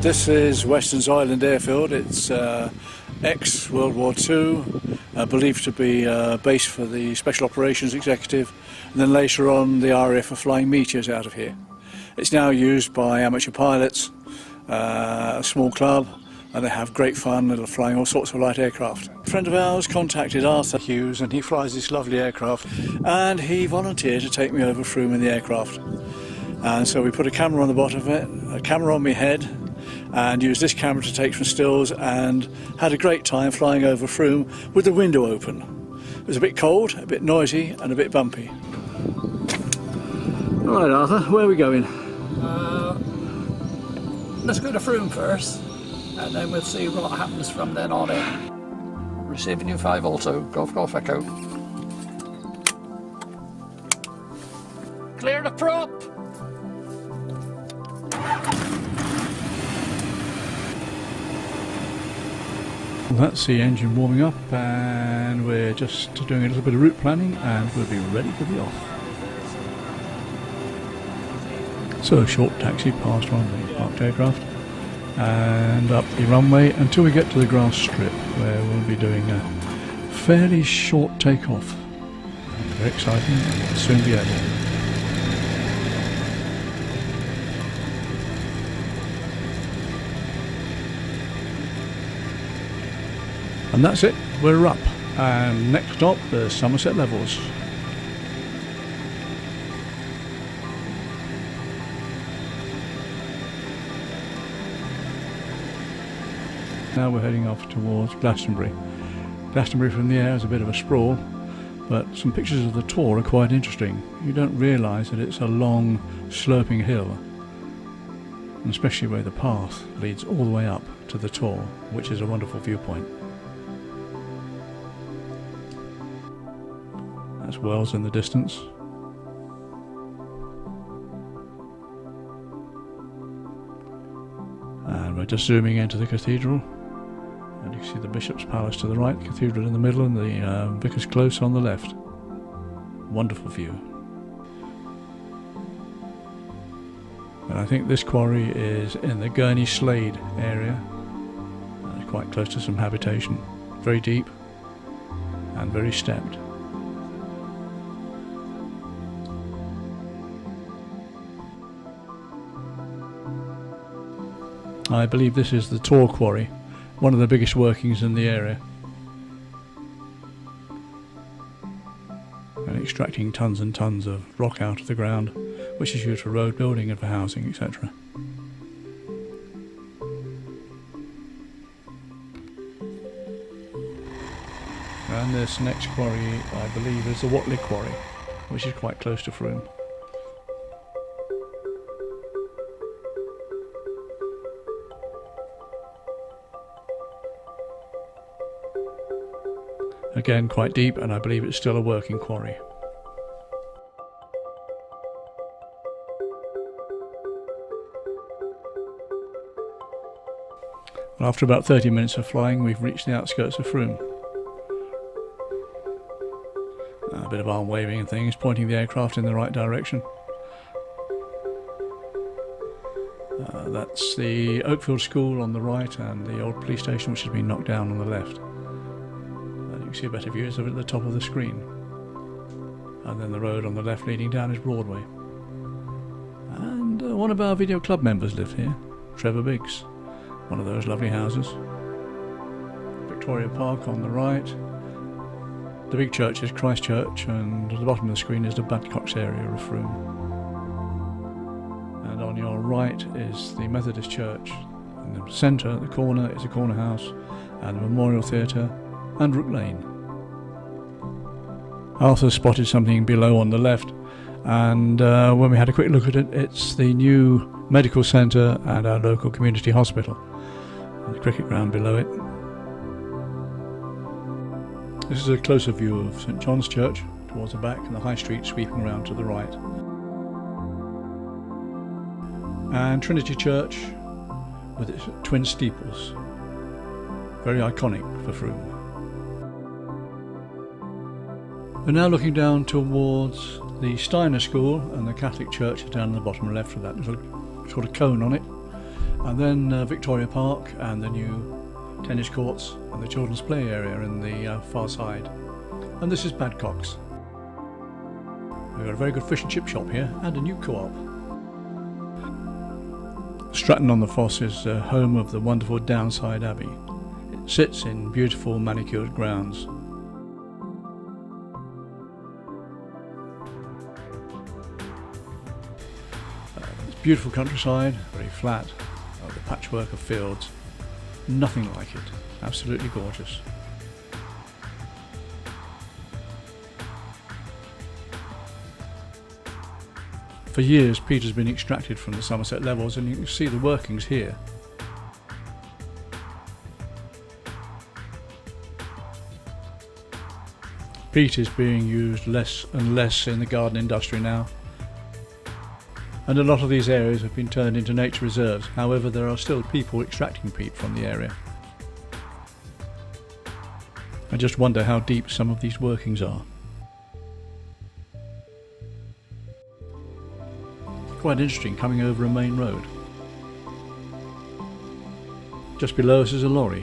This is Weston's Island Airfield. It's ex-World War II, believed to be a base for the Special Operations Executive, and then later on the RAF are flying meteors out of here. It's now used by amateur pilots, a small club, and they have great fun. They're flying all sorts of light aircraft. A friend of ours contacted Arthur Hughes, and he flies this lovely aircraft, and he volunteered to take me over Frome in the aircraft. And so we put a camera on the bottom of it, a camera on my head, and used this camera to take some stills, and had a great time flying over Frome with the window open. It was a bit cold, a bit noisy, and a bit bumpy. All right, Arthur, where are we going? Let's go to Frome first, and then we'll see what happens from then on in. Receiving you 5 also, Golf Echo. Clear the prop! That's the engine warming up, and we're just doing a little bit of route planning, and we'll be ready to be off. So a short taxi past one of the parked aircraft and up the runway until we get to the grass strip, where we'll be doing a fairly short takeoff. Very exciting, and we'll soon be able. And that's it, we're up, and next stop the Somerset Levels. Now we're heading off towards Glastonbury. Glastonbury from the air is a bit of a sprawl, but some pictures of the Tor are quite interesting. You don't realise that it's a long sloping hill, and especially where the path leads all the way up to the Tor, which is a wonderful viewpoint. That's Wells in the distance. And we're just zooming into the Cathedral. And you can see the Bishop's Palace to the right, the Cathedral in the middle, and the Vicar's Close on the left. Wonderful view. And I think this quarry is in the Gurney Slade area. And quite close to some habitation. Very deep and very stepped. I believe this is the Tor quarry, one of the biggest workings in the area, and extracting tons and tons of rock out of the ground, which is used for road building and for housing, etc. And this next quarry, I believe, is the Watley quarry, which is quite close to Frome. Again, quite deep, and I believe it's still a working quarry. Well, after about 30 minutes of flying, we've reached the outskirts of Frome. A bit of arm waving and things, pointing the aircraft in the right direction. That's the Oakfield School on the right, and the old police station, which has been knocked down, on the left. You can see a better view of it at the top of the screen. And then the road on the left leading down is Broadway. And one of our video club members lived here, Trevor Biggs. One of those lovely houses. Victoria Park on the right. The big church is Christ Church, and at the bottom of the screen is the Badcocks area of Frome. And on your right is the Methodist Church. In the centre, the corner, is a corner house, and the Memorial Theatre, and Rook Lane. Arthur spotted something below on the left, and when we had a quick look at it, it's the new medical centre and our local community hospital, and the cricket ground below it. This is a closer view of St John's Church towards the back, and the High Street sweeping around to the right. And Trinity Church with its twin steeples, very iconic for Frome. We're now looking down towards the Steiner School, and the Catholic Church is down in the bottom left of that little sort of cone on it. And then Victoria Park and the new tennis courts and the children's play area in the far side. And this is Badcock's. We've got a very good fish and chip shop here and a new co-op. Stratton-on-the-Foss is home of the wonderful Downside Abbey. It sits in beautiful manicured grounds. It's beautiful countryside, very flat, the patchwork of fields. Nothing like it. Absolutely gorgeous. For years, peat has been extracted from the Somerset Levels, and you can see the workings here. Peat is being used less and less in the garden industry now, and a lot of these areas have been turned into nature reserves. However, there are still people extracting peat from the area. I just wonder how deep some of these workings are. Quite interesting coming over a main road. Just below us is a lorry,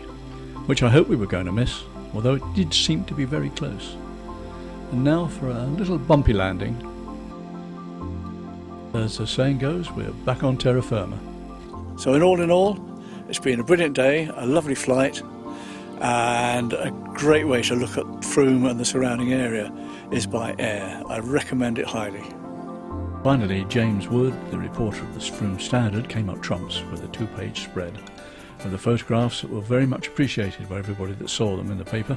which I hoped we were going to miss, although it did seem to be very close. And now for a little bumpy landing. As the saying goes, we're back on terra firma. So in all, it's been a brilliant day, a lovely flight, and a great way to look at Frome and the surrounding area is by air. I recommend it highly. Finally, James Wood, the reporter of the Frome Standard, came up trumps with a 2-page spread of the photographs that were very much appreciated by everybody that saw them in the paper.